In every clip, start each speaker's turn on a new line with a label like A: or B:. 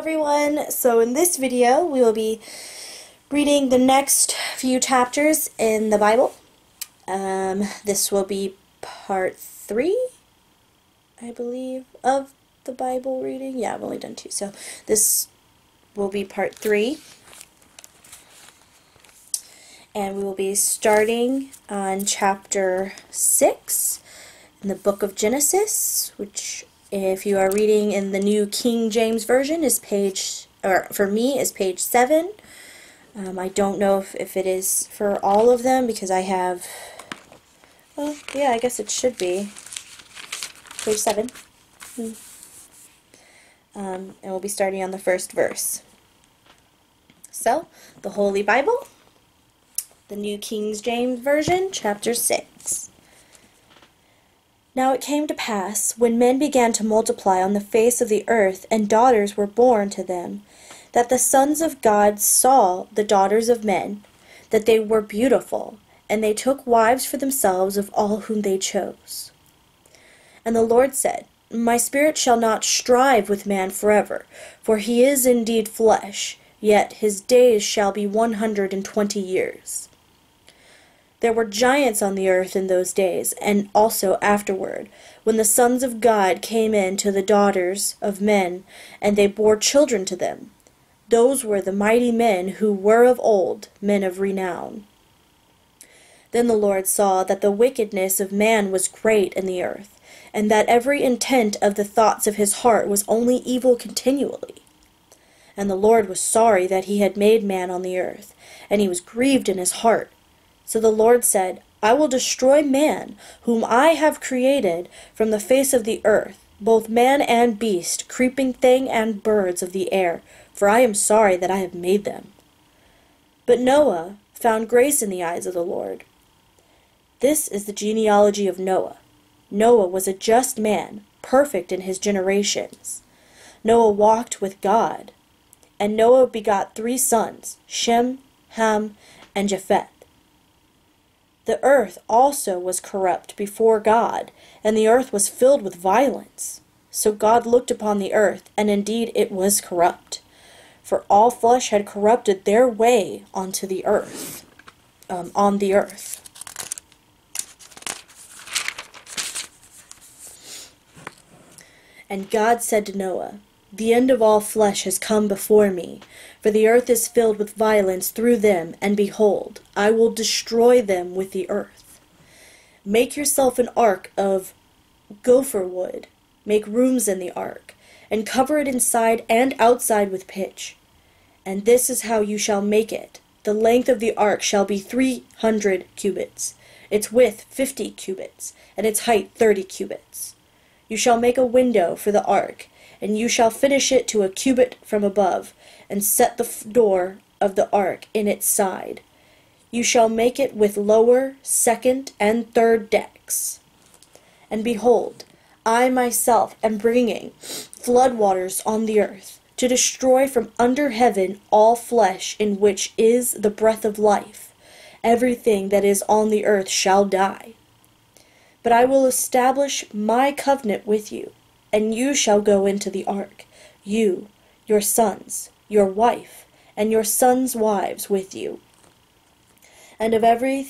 A: everyone. So in this video we will be reading the next few chapters in the Bible. This will be part 3, I believe, of the Bible reading. Yeah, I've only done 2, so this will be part 3. And we will be starting on chapter 6 in the book of Genesis, which, if you are reading in the New King James Version, is page, or for me, is page 7. I don't know if it is for all of them, because I have, well, yeah, I guess it should be page 7. And we'll be starting on the first verse. So, the Holy Bible, the New King James Version, chapter 6. Now it came to pass, when men began to multiply on the face of the earth, and daughters were born to them, that the sons of God saw the daughters of men, that they were beautiful, and they took wives for themselves of all whom they chose. And the Lord said, My spirit shall not strive with man forever, for he is indeed flesh, yet his days shall be 120 years. There were giants on the earth in those days, and also afterward, when the sons of God came in to the daughters of men, and they bore children to them. Those were the mighty men who were of old, men of renown. Then the Lord saw that the wickedness of man was great in the earth, and that every intent of the thoughts of his heart was only evil continually. And the Lord was sorry that he had made man on the earth, and he was grieved in his heart. So the Lord said, I will destroy man, whom I have created, from the face of the earth, both man and beast, creeping thing and birds of the air, for I am sorry that I have made them. But Noah found grace in the eyes of the Lord. This is the genealogy of Noah. Noah was a just man, perfect in his generations. Noah walked with God. And Noah begot 3 sons, Shem, Ham, and Japheth. The earth also was corrupt before God, and the earth was filled with violence. So God looked upon the earth, and indeed it was corrupt. For all flesh had corrupted their way on the earth. And God said to Noah, The end of all flesh has come before me, for the earth is filled with violence through them, and behold, I will destroy them with the earth. Make yourself an ark of gopher wood, make rooms in the ark, and cover it inside and outside with pitch. And this is how you shall make it. The length of the ark shall be 300 cubits, its width 50 cubits, and its height 30 cubits. You shall make a window for the ark, and you shall finish it to a cubit from above, and set the door of the ark in its side. You shall make it with lower, second, and third decks. And behold, I myself am bringing flood waters on the earth, to destroy from under heaven all flesh in which is the breath of life. Everything that is on the earth shall die. But I will establish my covenant with you, and you shall go into the ark, you, your sons, your wife, and your sons' wives with you. And of every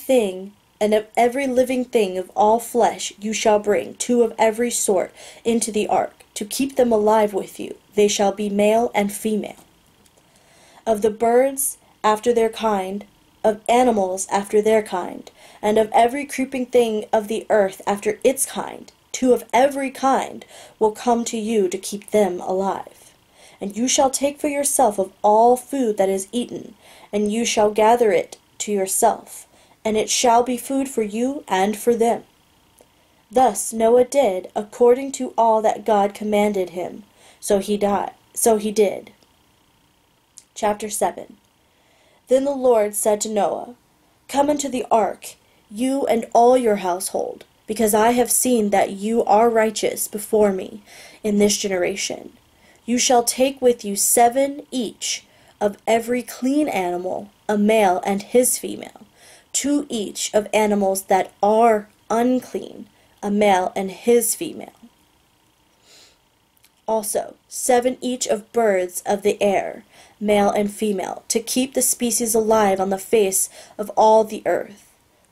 A: living thing of all flesh you shall bring 2 of every sort into the ark, to keep them alive with you. They shall be male and female. Of the birds after their kind, of animals after their kind, and of every creeping thing of the earth after its kind, 2 of every kind will come to you to keep them alive. And you shall take for yourself of all food that is eaten, and you shall gather it to yourself, and it shall be food for you and for them. Thus Noah did according to all that God commanded him. So he did. Chapter 7. Then the Lord said to Noah, Come into the ark, you and all your household, because I have seen that you are righteous before me in this generation. You shall take with you 7 each of every clean animal, a male and his female, 2 each of animals that are unclean, a male and his female. Also 7 each of birds of the air, male and female, to keep the species alive on the face of all the earth.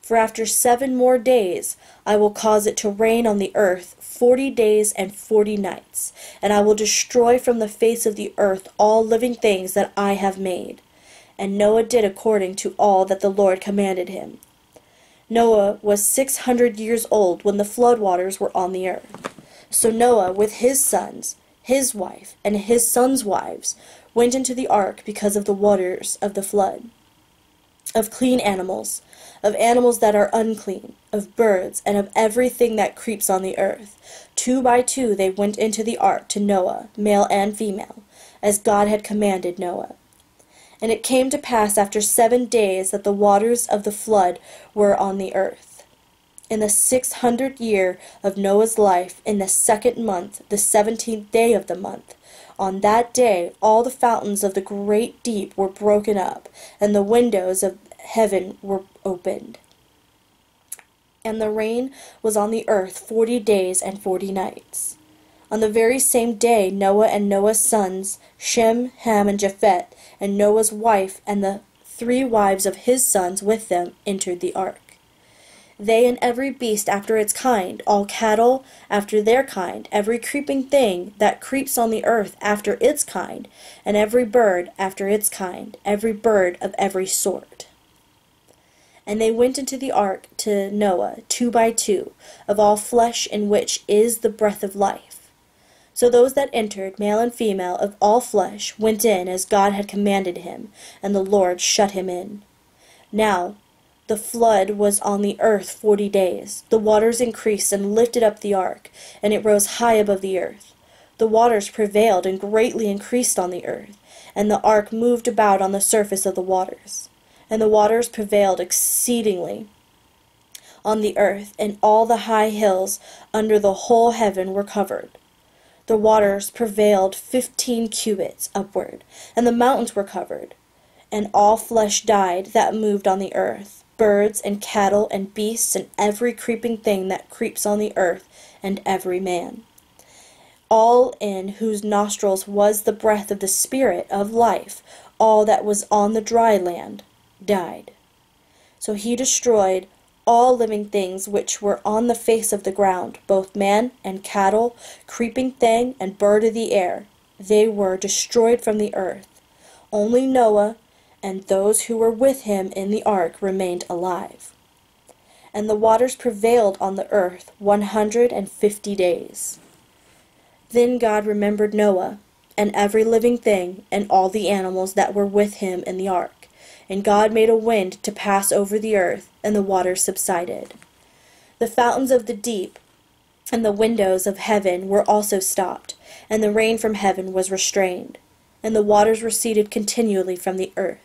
A: For after 7 more days I will cause it to rain on the earth 40 days and 40 nights, and I will destroy from the face of the earth all living things that I have made. And Noah did according to all that the Lord commanded him. Noah was 600 years old when the flood waters were on the earth. So Noah with his sons, his wife, and his sons' wives went into the ark because of the waters of the flood. Of clean animals, of animals that are unclean, of birds, and of everything that creeps on the earth. 2 by 2 they went into the ark to Noah, male and female, as God had commanded Noah. And it came to pass after 7 days that the waters of the flood were on the earth. In the 600th year of Noah's life, in the 2nd month, the 17th day of the month, on that day all the fountains of the great deep were broken up, and the windows of heaven were opened. And the rain was on the earth 40 days and 40 nights. On the very same day Noah and Noah's sons, Shem, Ham, and Japheth, and Noah's wife and the 3 wives of his sons with them entered the ark. They and every beast after its kind, all cattle after their kind, every creeping thing that creeps on the earth after its kind, and every bird after its kind, every bird of every sort. And they went into the ark to Noah 2 by 2, of all flesh in which is the breath of life. So those that entered, male and female, of all flesh, went in as God had commanded him, and the Lord shut him in. Now the flood was on the earth 40 days. The waters increased and lifted up the ark, and it rose high above the earth. The waters prevailed and greatly increased on the earth, and the ark moved about on the surface of the waters. And the waters prevailed exceedingly on the earth, and all the high hills under the whole heaven were covered. The waters prevailed 15 cubits upward, and the mountains were covered. And all flesh died that moved on the earth, birds and cattle and beasts and every creeping thing that creeps on the earth, and every man. All in whose nostrils was the breath of the Spirit of life, all that was on the dry land, died. So he destroyed all living things which were on the face of the ground, both man and cattle, creeping thing and bird of the air. They were destroyed from the earth. Only Noah and those who were with him in the ark remained alive. And the waters prevailed on the earth 150 days. Then God remembered Noah, and every living thing, and all the animals that were with him in the ark. And God made a wind to pass over the earth, and the waters subsided. The fountains of the deep and the windows of heaven were also stopped, and the rain from heaven was restrained, and the waters receded continually from the earth.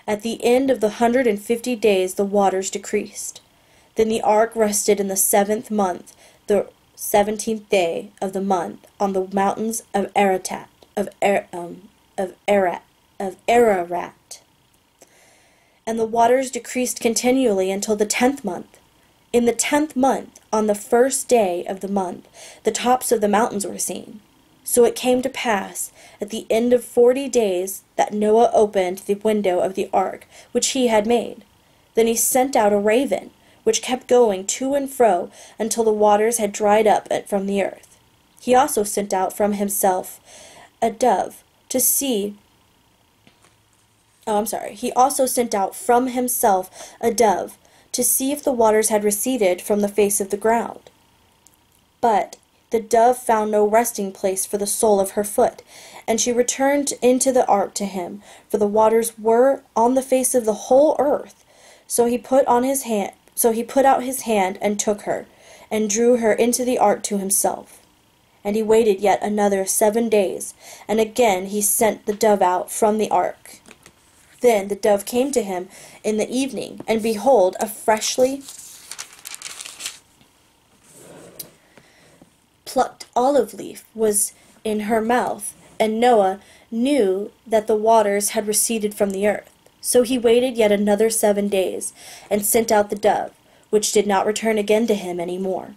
A: At the end of the 150 days the waters decreased. Then the ark rested in the 7th month, the 17th day of the month, on the mountains of Ararat. And the waters decreased continually until the 10th month. In the 10th month, on the 1st day of the month, the tops of the mountains were seen. So it came to pass, at the end of 40 days, that Noah opened the window of the ark which he had made. Then he sent out a raven, which kept going to and fro until the waters had dried up from the earth. He also sent out from himself a dove to see He also sent out from himself a dove to see if the waters had receded from the face of the ground. But the dove found no resting place for the sole of her foot, and she returned into the ark to him, for the waters were on the face of the whole earth. So he put out his hand and took her, and drew her into the ark to himself. And he waited yet another 7 days, and again he sent the dove out from the ark. Then the dove came to him in the evening, and behold, a freshly plucked olive leaf was in her mouth, and Noah knew that the waters had receded from the earth. So he waited yet another 7 days, and sent out the dove, which did not return again to him any more.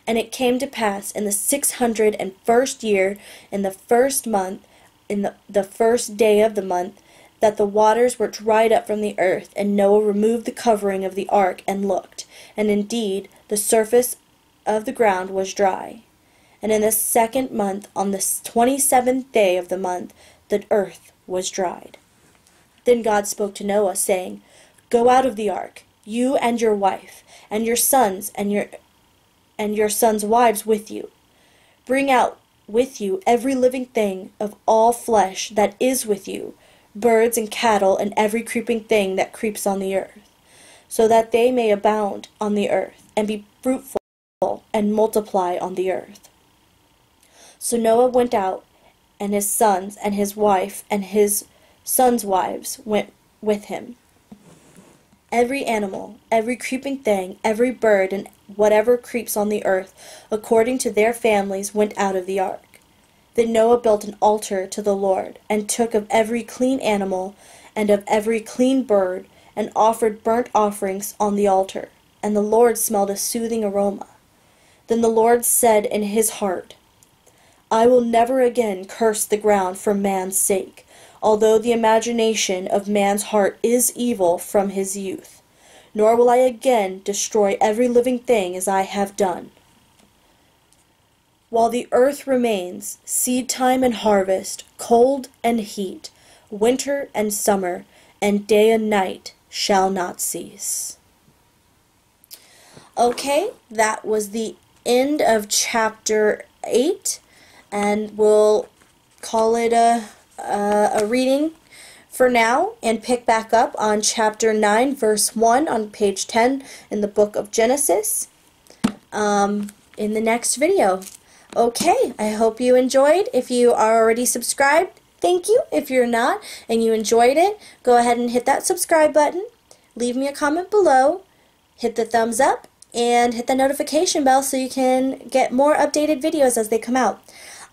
A: And it came to pass in the 601st year, in the first month, in the first day of the month, that the waters were dried up from the earth, and Noah removed the covering of the ark and looked, and indeed the surface of the ground was dry. And in the second month, on the 27th day of the month, the earth was dried. Then God spoke to Noah, saying, Go out of the ark, you and your wife, and your sons, and your sons' wives with you. Bring out with you every living thing of all flesh that is with you, birds and cattle, and every creeping thing that creeps on the earth, so that they may abound on the earth, and be fruitful, and multiply on the earth. So Noah went out, and his sons, and his wife, and his sons' wives went with him. Every animal, every creeping thing, every bird, and whatever creeps on the earth, according to their families, went out of the ark. Then Noah built an altar to the Lord, and took of every clean animal, and of every clean bird, and offered burnt offerings on the altar. And the Lord smelled a soothing aroma. Then the Lord said in his heart, I will never again curse the ground for man's sake, although the imagination of man's heart is evil from his youth. Nor will I again destroy every living thing as I have done. While the earth remains, seed time and harvest, cold and heat, winter and summer, and day and night shall not cease. Okay, that was the end of chapter 8, and we'll call it a reading for now and pick back up on chapter 9 verse 1 on page 10 in the book of Genesis in the next video. Okay, I hope you enjoyed. If you are already subscribed, thank you. If you're not and you enjoyed it, go ahead and hit that subscribe button, leave me a comment below, hit the thumbs up, and hit the notification bell so you can get more updated videos as they come out.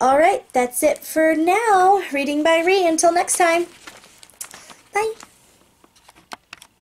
A: Alright, that's it for now. Reading by Ree. Until next time. Bye.